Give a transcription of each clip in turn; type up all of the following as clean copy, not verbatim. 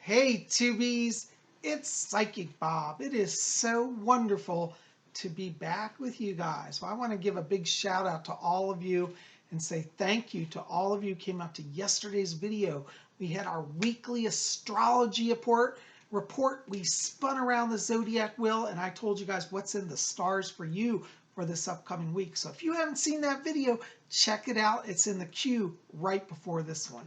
Hey Tubies, it's Psychic Bob. It is so wonderful to be back with you guys. Well, I want to give a big shout out to all of you and say thank you to all of you who came out to yesterday's video. We had our weekly astrology report. We spun around the zodiac wheel and I told you guys what's in the stars for you for this upcoming week. So if you haven't seen that video, check it out. It's in the queue right before this one.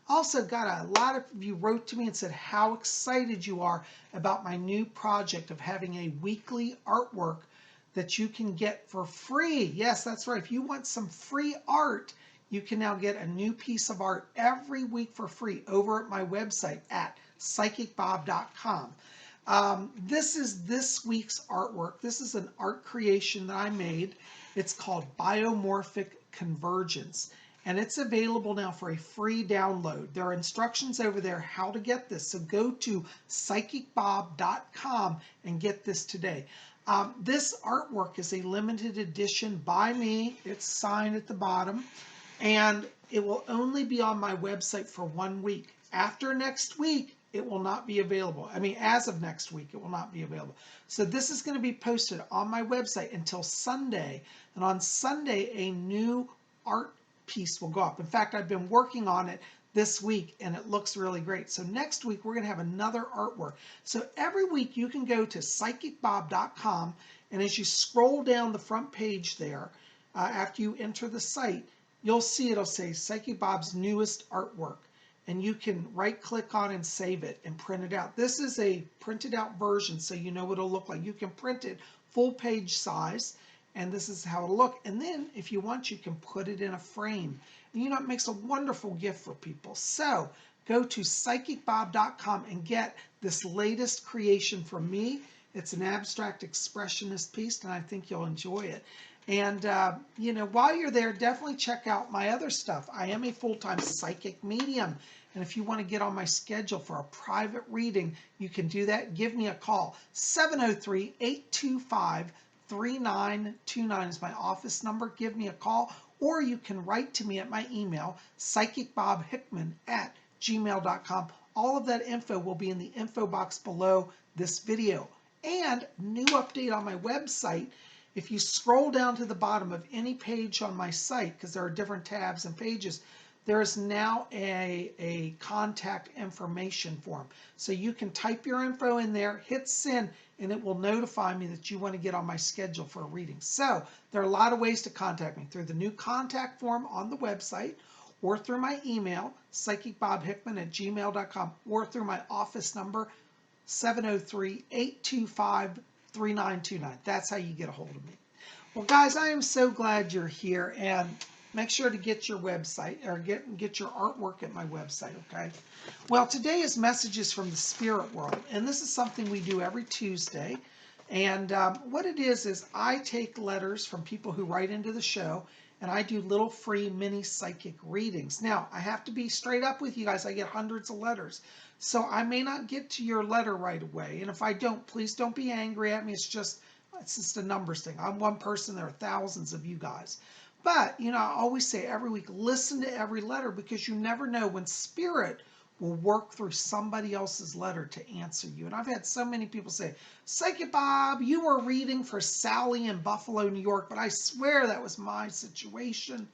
Also got a lot of you wrote to me and said how excited you are about my new project of having a weekly artwork that you can get for free. Yes, that's right. If you want some free art, you can now get a new piece of art every week for free over at my website at PsychicBob.com. This is this week's artwork. This is an art creation that I made. It's called Biomorphic Convergence. And it's available now for a free download. There are instructions over there how to get this. So go to PsychicBob.com and get this today. This artwork is a limited edition by me. It's signed at the bottom. And it will only be on my website for 1 week. After next week, it will not be available. I mean, as of next week, it will not be available. So this is going to be posted on my website until Sunday. And on Sunday, a new art piece will go up. In fact, I've been working on it this week and it looks really great. So next week we're going to have another artwork. So every week you can go to PsychicBob.com and as you scroll down the front page there, after you enter the site, you'll see it'll say Psychic Bob's newest artwork. And you can right click on and save it and print it out. This is a printed out version so you know what it'll look like. You can print it full page size. And this is how it'll look. And then if you want, you can put it in a frame. And you know, it makes a wonderful gift for people. So go to PsychicBob.com and get this latest creation from me. It's an abstract expressionist piece, and I think you'll enjoy it. And, you know, while you're there, definitely check out my other stuff. I am a full-time psychic medium. And if you want to get on my schedule for a private reading, you can do that. Give me a call. 703-825-3929 is my office number. Give me a call, or you can write to me at my email, PsychicBobHickman@gmail.com. All of that info will be in the info box below this video. And new update on my website. If you scroll down to the bottom of any page on my site, because there are different tabs and pages, there is now a contact information form. So you can type your info in there, hit send, and it will notify me that you want to get on my schedule for a reading. So there are a lot of ways to contact me, through the new contact form on the website, or through my email, PsychicBobHickman@gmail.com, or through my office number, 703-825-3929. That's how you get a hold of me. Well, guys, I am so glad you're here, and make sure to get your website or get your artwork at my website, okay? Well, today is Messages from the Spirit World, and this is something we do every Tuesday. And what it is I take letters from people who write into the show, and I do little free mini psychic readings. Now, I have to be straight up with you guys. I get hundreds of letters, so I may not get to your letter right away. And if I don't, please don't be angry at me. It's just a numbers thing. I'm one person. There are thousands of you guys. But, you know, I always say every week, listen to every letter, because you never know when Spirit will work through somebody else's letter to answer you. And I've had so many people say, Psychic Bob, you were reading for Sally in Buffalo, New York, but I swear that was my situation.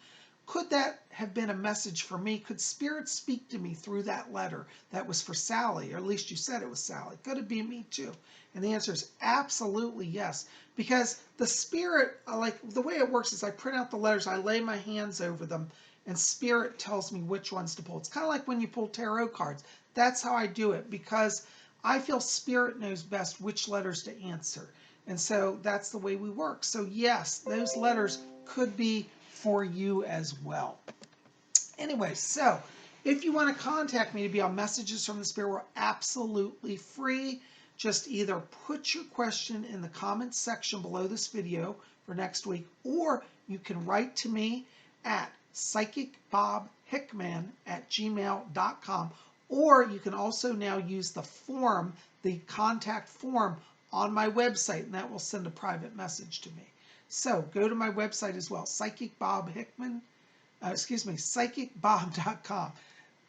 Could that have been a message for me? Could Spirit speak to me through that letter that was for Sally? Or at least you said it was Sally. Could it be me too? And the answer is absolutely yes. Because the Spirit, like the way it works is I print out the letters, I lay my hands over them, and Spirit tells me which ones to pull. It's kind of like when you pull tarot cards. That's how I do it, because I feel Spirit knows best which letters to answer. And so that's the way we work. So yes, those letters could be for you as well. Anyway, so if you want to contact me to be on Messages from the Spirit World, absolutely free. Just either put your question in the comments section below this video for next week, or you can write to me at PsychicBobHickman@gmail.com, or you can also now use the form, the contact form on my website, and that will send a private message to me. So go to my website as well, PsychicBobHickman, PsychicBob.com.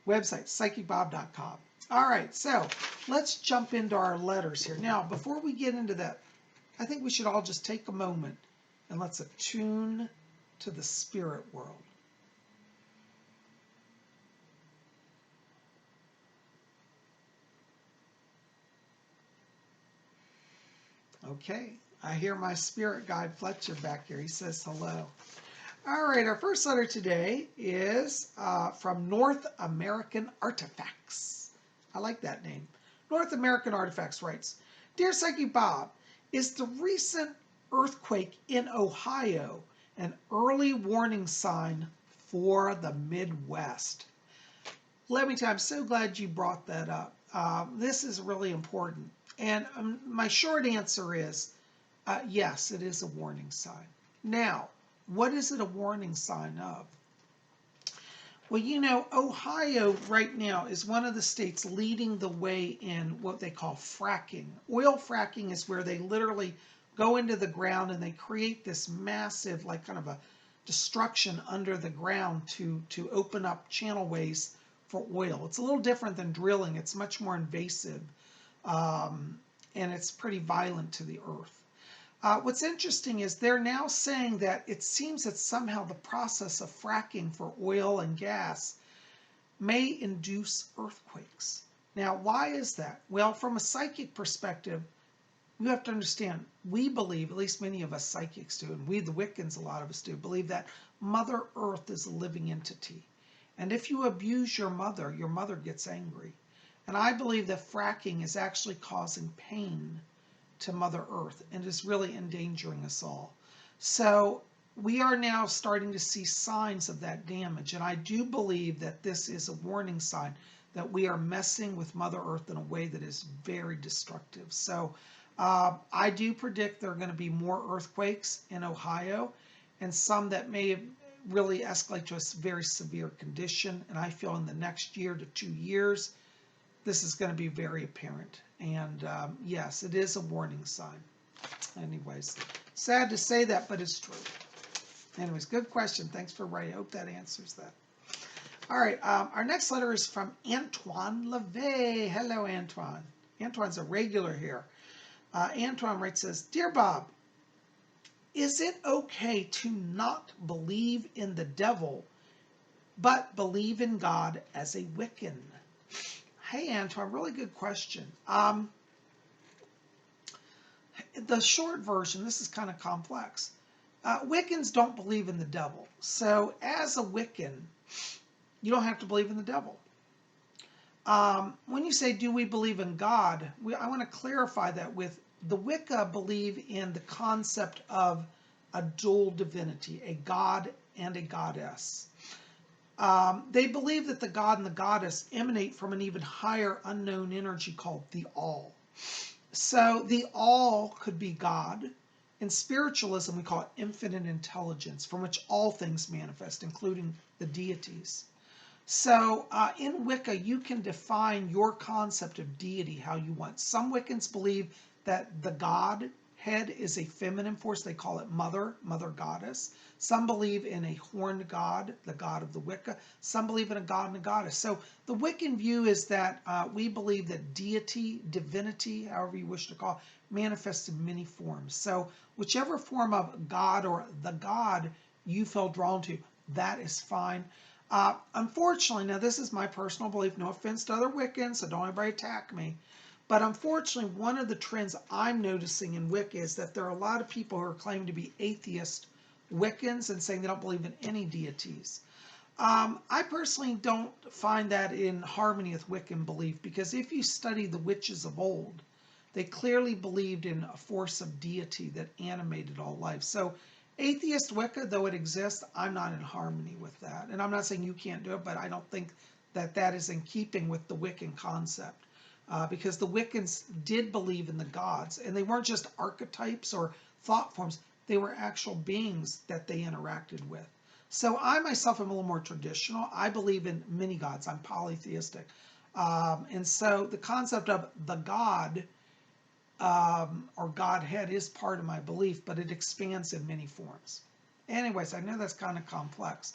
Website, PsychicBob.com. All right, so let's jump into our letters here. Now, before we get into that, I think we should all just take a moment and let's attune to the spirit world. Okay, I hear my spirit guide Fletcher back here. He says hello. All right, our first letter today is from North American Artifacts. I like that name. North American Artifacts writes, Dear Psychic Bob, is the recent earthquake in Ohio an early warning sign for the Midwest? Let me tell you, I'm so glad you brought that up. This is really important. And my short answer is, yes, it is a warning sign. Now, what is it a warning sign of? Well, you know, Ohio right now is one of the states leading the way in what they call fracking. Oil fracking is where they literally go into the ground and they create this massive, like kind of a destruction under the ground to open up channelways for oil. It's a little different than drilling. It's much more invasive. And it's pretty violent to the earth. What's interesting is they're now saying that it seems that somehow the process of fracking for oil and gas may induce earthquakes. Now, why is that? Well, from a psychic perspective, you have to understand, we believe, at least many of us psychics do, and we the Wiccans, a lot of us do, believe that Mother Earth is a living entity. And if you abuse your mother gets angry. And I believe that fracking is actually causing pain to Mother Earth and is really endangering us all. So we are now starting to see signs of that damage. And I do believe that this is a warning sign that we are messing with Mother Earth in a way that is very destructive. So I do predict there are going to be more earthquakes in Ohio and some that may really escalate to a very severe condition. And I feel in the next year to 2 years, this is going to be very apparent. And yes, it is a warning sign. Anyways, sad to say that, but it's true. Anyways, good question. Thanks for writing. I hope that answers that. All right, our next letter is from Antoine LeVay. Hello, Antoine. Antoine's a regular here. Antoine writes, says, Dear Bob, is it okay to not believe in the devil, but believe in God as a Wiccan? Hey, Antoine, really good question. The short version, this is kind of complex. Wiccans don't believe in the devil. So as a Wiccan, you don't have to believe in the devil. When you say, do we believe in God? I want to clarify that with the Wicca believe in the concept of a dual divinity, a god and a goddess. They believe that the god and the goddess emanate from an even higher unknown energy called the All. So the All could be God. In spiritualism, we call it infinite intelligence, from which all things manifest, including the deities. So in Wicca, you can define your concept of deity how you want. Some Wiccans believe that the God head is a feminine force. They call it mother goddess. Some believe in a horned god, the god of the Wicca. Some believe in a god and a goddess. So the Wiccan view is that we believe that deity, divinity, however you wish to call it, manifests in many forms. So whichever form of god or the god you feel drawn to, that is fine. Unfortunately, now this is my personal belief, no offense to other Wiccans, so don't anybody attack me. But unfortunately, one of the trends I'm noticing in Wicca is that there are a lot of people who are claiming to be atheist Wiccans and saying they don't believe in any deities. I personally don't find that in harmony with Wiccan belief, because if you study the witches of old, they clearly believed in a force of deity that animated all life. So atheist Wicca, though it exists, I'm not in harmony with that. And I'm not saying you can't do it, but I don't think that that is in keeping with the Wiccan concept. Because the Wiccans did believe in the gods, and they weren't just archetypes or thought forms, they were actual beings that they interacted with. So I myself am a little more traditional. I believe in many gods. I'm polytheistic. And so the concept of the god or Godhead is part of my belief, but it expands in many forms. Anyways, I know that's kind of complex.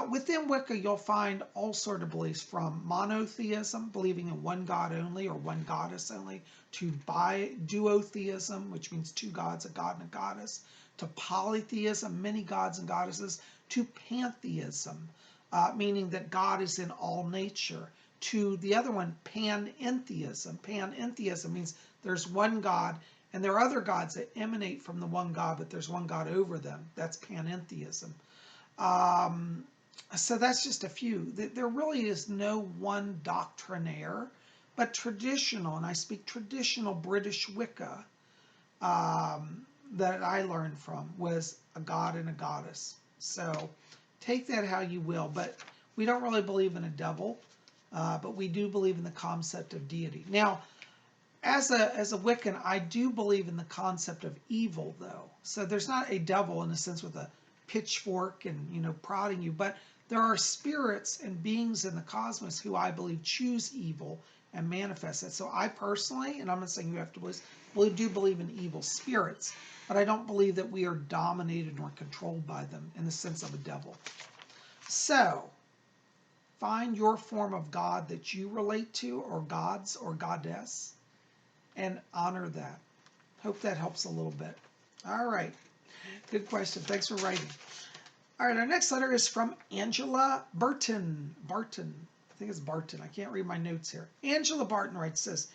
Within Wicca, you'll find all sort of beliefs, from monotheism, believing in one god only or one goddess only, to duotheism, which means two gods, a god and a goddess, to polytheism, many gods and goddesses, to pantheism, meaning that God is in all nature, to the other one, panentheism. Panentheism means there's one God and there are other gods that emanate from the one God, but there's one God over them. That's panentheism. So that's just a few. There really is no one doctrinaire, but traditional, and I speak traditional British Wicca, that I learned from was a god and a goddess. So take that how you will, but we don't really believe in a devil, but we do believe in the concept of deity. Now, as a Wiccan, I do believe in the concept of evil, though. So there's not a devil in a sense with a pitchfork and prodding you, but there are spirits and beings in the cosmos who I believe choose evil and manifest it. So I personally, and I'm not saying you have to believe, do believe in evil spirits, but I don't believe that we are dominated or controlled by them in the sense of a devil. So find your form of God that you relate to, or gods or goddess, and honor that. Hope that helps a little bit. All right. Good question. Thanks for writing. All right, our next letter is from Angela Barton. Barton. I think it's Barton. I can't read my notes here. Angela Barton writes this: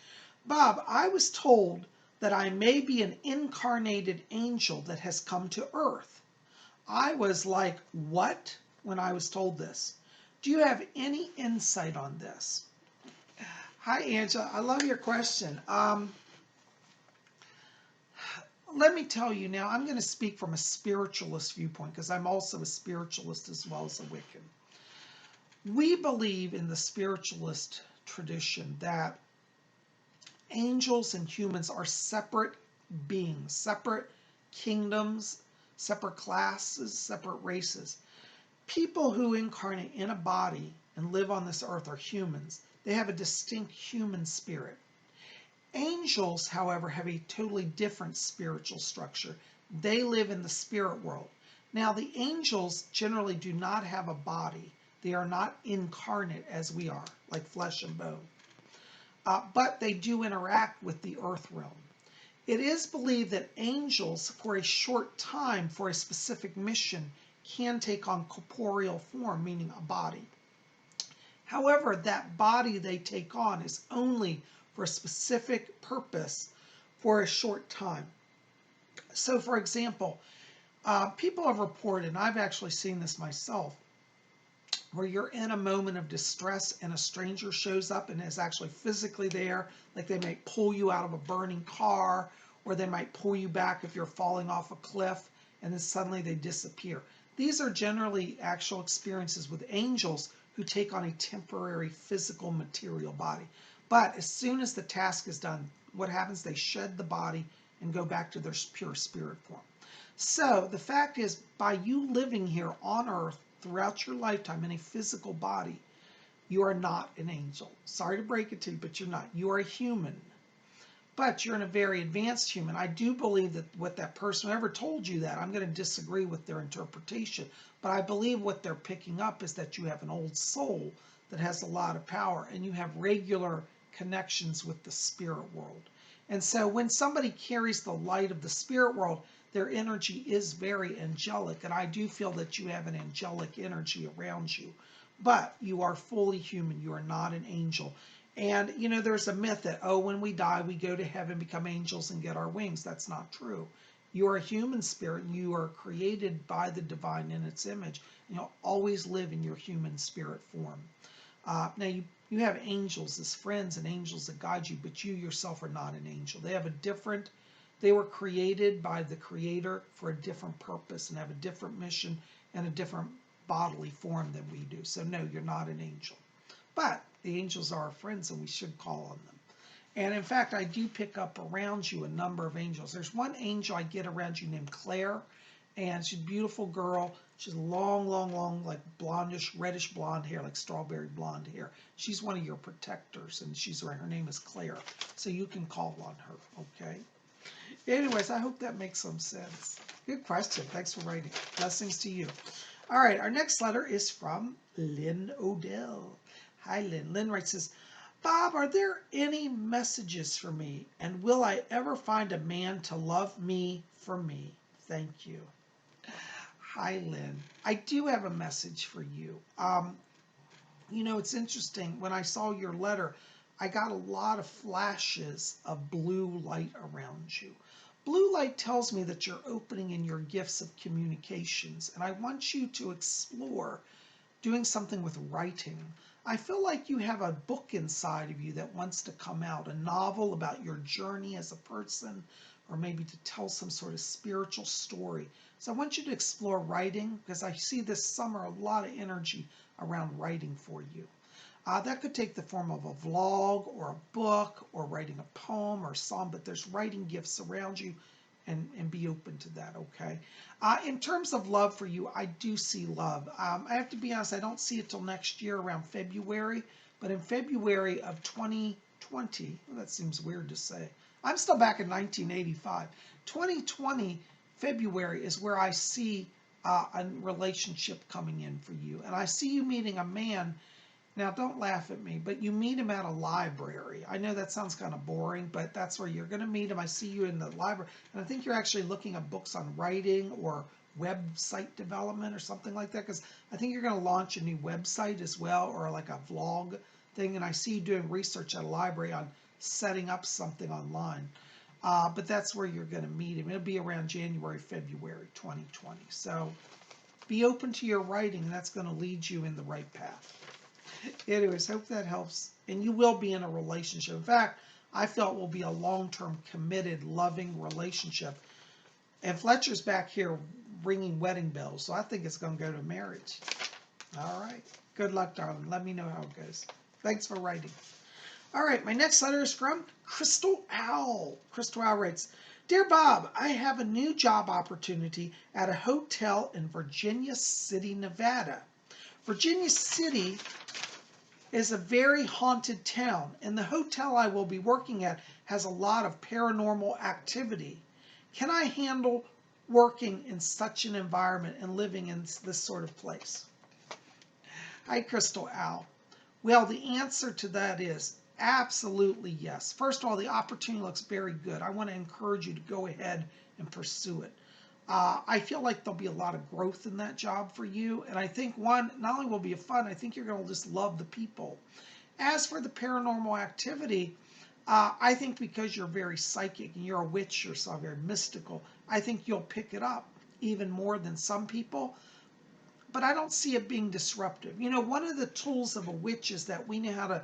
Bob, I was told that I may be an incarnated angel that has come to Earth. I was like, what? When I was told this. Do you have any insight on this? Hi, Angela. I love your question. Let me tell you now, I'm going to speak from a spiritualist viewpoint because I'm also a spiritualist as well as a Wiccan. We believe in the spiritualist tradition that angels and humans are separate beings, separate kingdoms, separate classes, separate races. People who incarnate in a body and live on this earth are humans. They have a distinct human spirit. Angels, however, have a totally different spiritual structure. They live in the spirit world. Now, the angels generally do not have a body. They are not incarnate as we are, like flesh and bone. But they do interact with the earth realm. It is believed that angels, for a short time, for a specific mission, can take on corporeal form, meaning a body. However, that body they take on is only for a specific purpose for a short time. So, for example, people have reported, and I've actually seen this myself, where you're in a moment of distress and a stranger shows up and is actually physically there, like they might pull you out of a burning car, or they might pull you back if you're falling off a cliff, and then suddenly they disappear. These are generally actual experiences with angels who take on a temporary physical material body. But as soon as the task is done, what happens? They shed the body and go back to their pure spirit form. So the fact is, by you living here on earth throughout your lifetime in a physical body, you are not an angel. Sorry to break it to you, but you're not. You are a human. But you're in a very advanced human. I do believe that what that person, whoever told you that, I'm going to disagree with their interpretation. But I believe what they're picking up is that you have an old soul that has a lot of power, and you have regular connections with the spirit world. And so when somebody carries the light of the spirit world, their energy is very angelic, and I do feel that you have an angelic energy around you. But you are fully human. You are not an angel. And, there's a myth that, when we die, we go to heaven, become angels, and get our wings. That's not true. You are a human spirit, and you are created by the divine in its image. And you'll always live in your human spirit form. Now, you have angels as friends and angels that guide you, but you yourself are not an angel. They were created by the Creator for a different purpose and have a different mission and a different bodily form than we do. So no, you're not an angel. But the angels are our friends and we should call on them. And in fact, I do pick up around you a number of angels. There's one angel I get around you named Claire, and she's a beautiful girl. She's long, like blondish, reddish blonde hair, like strawberry blonde hair. She's one of your protectors, and her name is Claire. So you can call on her, okay? Anyways, I hope that makes some sense. Good question. Thanks for writing. Blessings to you. All right, our next letter is from Lynn Odell. Hi, Lynn. Lynn writes this, Bob, are there any messages for me? And will I ever find a man to love me for me? Thank you. Hi, Lynn. I do have a message for you. You know, it's interesting. When I saw your letter, I got a lot of flashes of blue light around you. Blue light tells me that you're opening in your gifts of communications, and I want you to explore doing something with writing. I feel like you have a book inside of you that wants to come out, a novel about your journey as a person, or maybe to tell some sort of spiritual story. So I want you to explore writing, because I see this summer a lot of energy around writing for you. That could take the form of a vlog or a book or writing a poem or song, but there's writing gifts around you, and be open to that, okay? In terms of love for you, I do see love. I have to be honest, I don't see it till next year around February, but in February of 2020, well, that seems weird to say. I'm still back in 1985. 2020 February is where I see a relationship coming in for you. And I see you meeting a man. Now, don't laugh at me, but you meet him at a library. I know that sounds kind of boring, but that's where you're going to meet him. I see you in the library, and I think you're actually looking at books on writing or website development or something like that, because I think you're going to launch a new website as well, or like a vlog thing, and I see you doing research at a library on setting up something online. But that's where you're going to meet him. It'll be around January, February 2020. So be open to your writing, and that's going to lead you in the right path. Anyways, hope that helps. And you will be in a relationship. In fact, I felt it will be a long-term, committed, loving relationship. And Fletcher's back here ringing wedding bells, so I think it's going to go to marriage. All right. Good luck, darling. Let me know how it goes. Thanks for writing. All right, my next letter is from Crystal Owl. Crystal Owl writes, Dear Bob, I have a new job opportunity at a hotel in Virginia City, Nevada. Virginia City is a very haunted town, and the hotel I will be working at has a lot of paranormal activity. Can I handle working in such an environment and living in this sort of place? Hi, Crystal Owl. Well, the answer to that is absolutely yes. First of all, the opportunity looks very good. I want to encourage you to go ahead and pursue it. I feel like there'll be a lot of growth in that job for you. And I think, one, not only will it be fun, I think you're going to just love the people. As for the paranormal activity, I think because you're very psychic and you're a witch yourself, very mystical, I think you'll pick it up even more than some people. But I don't see it being disruptive. You know, one of the tools of a witch is that we know how to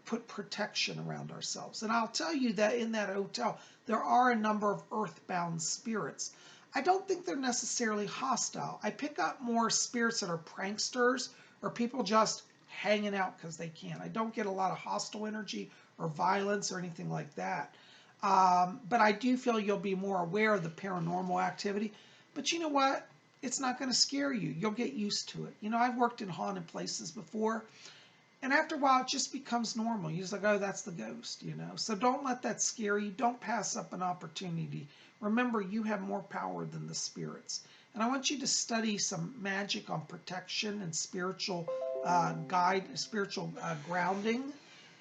put protection around ourselves. And I'll tell you that in that hotel, there are a number of earthbound spirits. I don't think they're necessarily hostile. I pick up more spirits that are pranksters or people just hanging out because they can. I don't get a lot of hostile energy or violence or anything like that. But I do feel you'll be more aware of the paranormal activity. But you know what? It's not going to scare you. You'll get used to it. You know, I've worked in haunted places before. And after a while, it just becomes normal. You're just like, oh, that's the ghost, you know. So don't let that scare you. Don't pass up an opportunity. Remember, you have more power than the spirits. And I want you to study some magic on protection and spiritual grounding,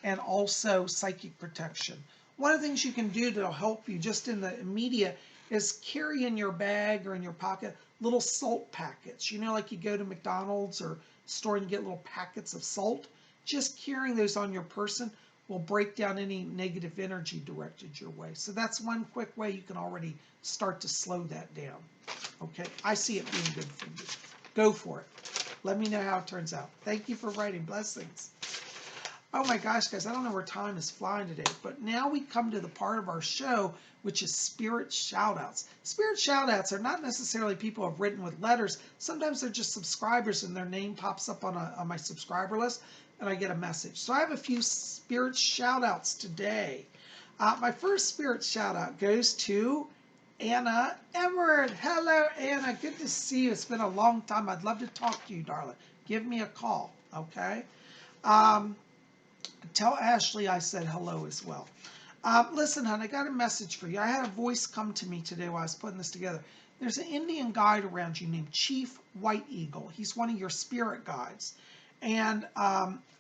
and also psychic protection. One of the things you can do that'll help you just in the immediate is carry in your bag or in your pocket little salt packets. You know, like you go to McDonald's or store and get little packets of salt. Just carrying those on your person will break down any negative energy directed your way. So that's one quick way you can already start to slow that down. Okay, I see it being good for you. Go for it. Let me know how it turns out. Thank you for writing. Blessings. Oh my gosh, guys, I don't know where time is flying today, but now we come to the part of our show, which is Spirit Shoutouts. Spirit Shoutouts are not necessarily people who have written with letters. Sometimes they're just subscribers and their name pops up on my subscriber list and I get a message. So I have a few Spirit Shoutouts today. My first Spirit Shoutout goes to Anna Everett. Hello, Anna. Good to see you. It's been a long time. I'd love to talk to you, darling. Give me a call, okay? Tell Ashley I said hello as well. Listen, hon, I got a message for you. I had a voice come to me today while I was putting this together. There's an Indian guide around you named Chief White Eagle. He's one of your spirit guides. And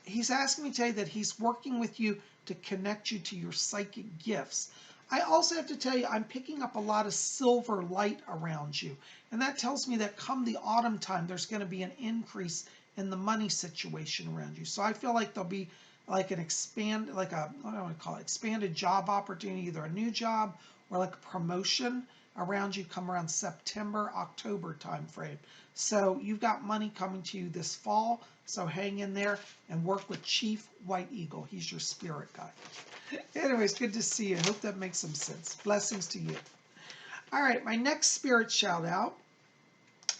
he's asking me to tell you that he's working with you to connect you to your psychic gifts. I also have to tell you, I'm picking up a lot of silver light around you. And that tells me that come the autumn time, there's going to be an increase in the money situation around you. So I feel like there'll be like an what do I want to call it, expanded job opportunity, either a new job or like a promotion around you come around September, October time frame. So you've got money coming to you this fall. So hang in there and work with Chief White Eagle. He's your spirit guide. Anyways, good to see you. I hope that makes some sense. Blessings to you. All right, my next spirit shout out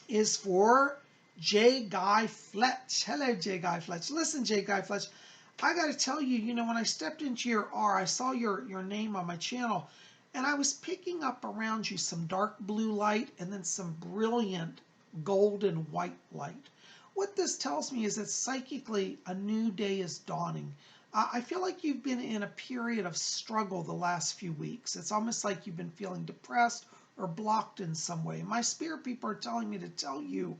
is for J. Guy Fletch. Hello, J. Guy Fletch. Listen, J. Guy Fletch, I got to tell you, you know, when I stepped into your R, I saw your name on my channel, and I was picking up around you some dark blue light and then some brilliant golden white light. What this tells me is that psychically a new day is dawning. I feel like you've been in a period of struggle the last few weeks. It's almost like you've been feeling depressed or blocked in some way. My spirit people are telling me to tell you,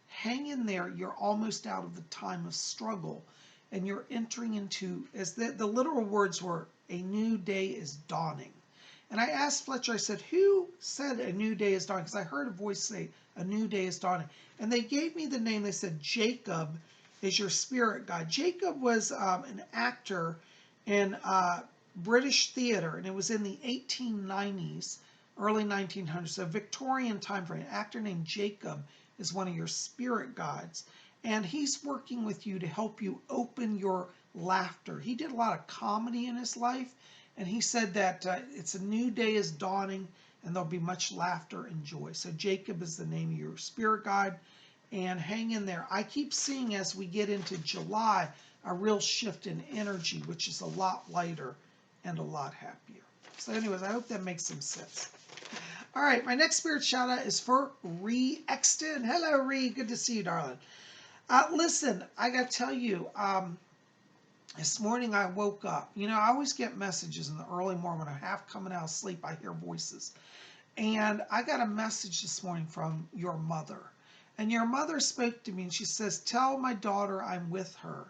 hang in there. You're almost out of the time of struggle. And you're entering into, as the literal words were, a new day is dawning. And I asked Fletcher, I said, who said a new day is dawning? Because I heard a voice say, a new day is dawning. And they gave me the name. They said, Jacob is your spirit guide. Jacob was an actor in British theater, and it was in the 1890s, early 1900s, so Victorian time frame. An actor named Jacob is one of your spirit guides. And he's working with you to help you open your laughter. He did a lot of comedy in his life, and he said that it's a new day is dawning, and there'll be much laughter and joy. So Jacob is the name of your spirit guide, and hang in there. I keep seeing as we get into July, a real shift in energy, which is a lot lighter and a lot happier. So anyways, I hope that makes some sense. All right, my next spirit shout out is for Ree Exton. Hello, Ree. Good to see you, darling. Listen, I got to tell you, this morning I woke up. You know, I always get messages in the early morning when I'm half coming out of sleep. I hear voices. And I got a message this morning from your mother. And your mother spoke to me and she says, tell my daughter I'm with her.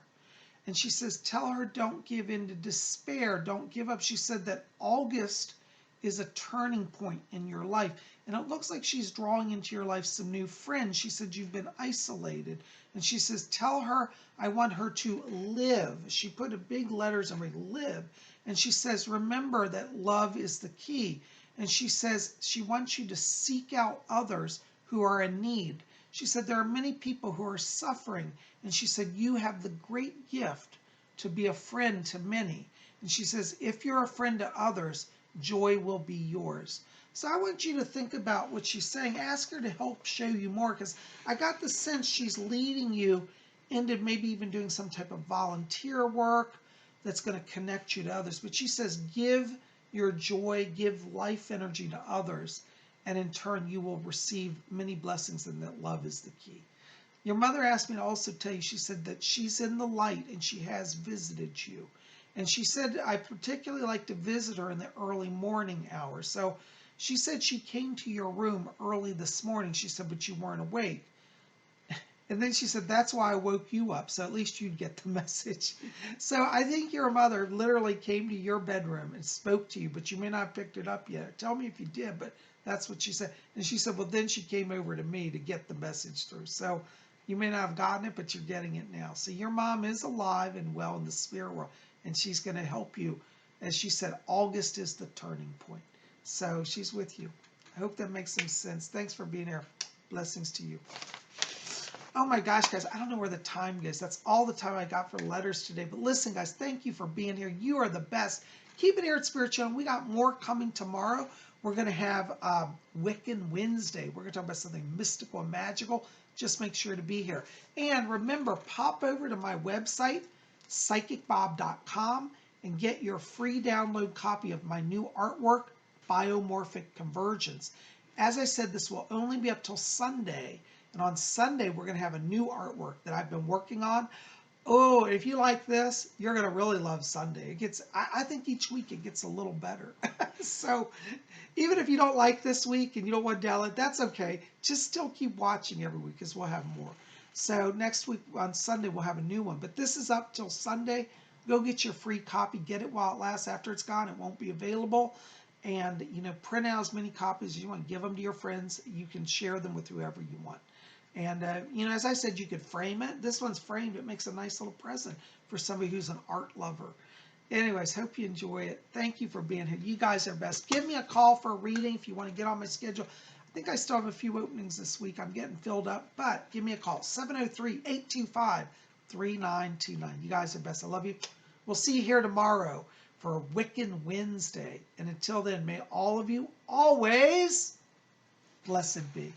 And she says, tell her don't give in to despair. Don't give up. She said that August is a turning point in your life. And it looks like she's drawing into your life some new friends. She said you've been isolated. And she says, tell her I want her to live. She put a big letters on live. And she says, remember that love is the key. And she says she wants you to seek out others who are in need. She said there are many people who are suffering. And she said you have the great gift to be a friend to many. And she says if you're a friend to others, joy will be yours. So I want you to think about what she's saying. Ask her to help show you more, because I got the sense she's leading you into maybe even doing some type of volunteer work that's going to connect you to others. But she says give your joy, give life energy to others, and in turn you will receive many blessings, and that love is the key. Your mother asked me to also tell you, she said that she's in the light and she has visited you. And she said, I particularly like to visit her in the early morning hours. So she said she came to your room early this morning. She said, but you weren't awake. And then she said, that's why I woke you up, so at least you'd get the message. So I think your mother literally came to your bedroom and spoke to you, but you may not have picked it up yet. Tell me if you did, but that's what she said. And she said, well, then she came over to me to get the message through. So you may not have gotten it, but you're getting it now. So your mom is alive and well in the spirit world, and she's going to help you. As she said, August is the turning point. So she's with you. I hope that makes some sense. Thanks for being here. Blessings to you. Oh my gosh, guys, I don't know where the time goes. That's all the time I got for letters today. But listen, guys, thank you for being here. You are the best. Keep it here at Spirit Channel. We got more coming tomorrow. We're going to have Wiccan Wednesday. We're going to talk about something mystical and magical. Just make sure to be here. And remember, pop over to my website, PsychicBob.com, and get your free download copy of my new artwork, Biomorphic Convergence. As I said, this will only be up till Sunday. And on Sunday, we're going to have a new artwork that I've been working on. Oh, if you like this, you're going to really love Sunday. It gets, I think each week it gets a little better. So even if you don't like this week and you don't want to download, that's okay. Just still keep watching every week because we'll have more. So next week on Sunday, we'll have a new one. But this is up till Sunday. Go get your free copy. Get it while it lasts. After it's gone, it won't be available. And, you know, print out as many copies as you want. Give them to your friends. You can share them with whoever you want. And, you know, as I said, you could frame it. This one's framed. It makes a nice little present for somebody who's an art lover. Anyways, hope you enjoy it. Thank you for being here. You guys are best. Give me a call for a reading if you want to get on my schedule. I think I still have a few openings this week. I'm getting filled up, but give me a call. 703-825-3929. You guys are best. I love you. We'll see you here tomorrow for Wiccan Wednesday. And until then, may all of you always blessed be.